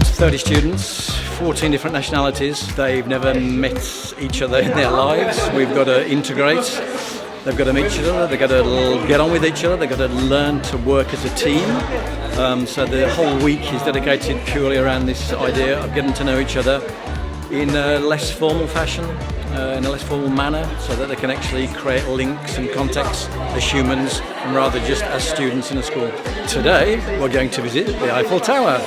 30 students, 14 different nationalities. They've never met each other in their lives. We've got to integrate. They've got to meet each other. They've got to get on with each other. They've got to learn to work as a team. So the whole week is dedicated purely around this idea of getting to know each other in a less formal fashion, in a less formal manner, so that they can actually create links and contacts as humans and rather just as students in a school. Today, we're going to visit the Eiffel Tower.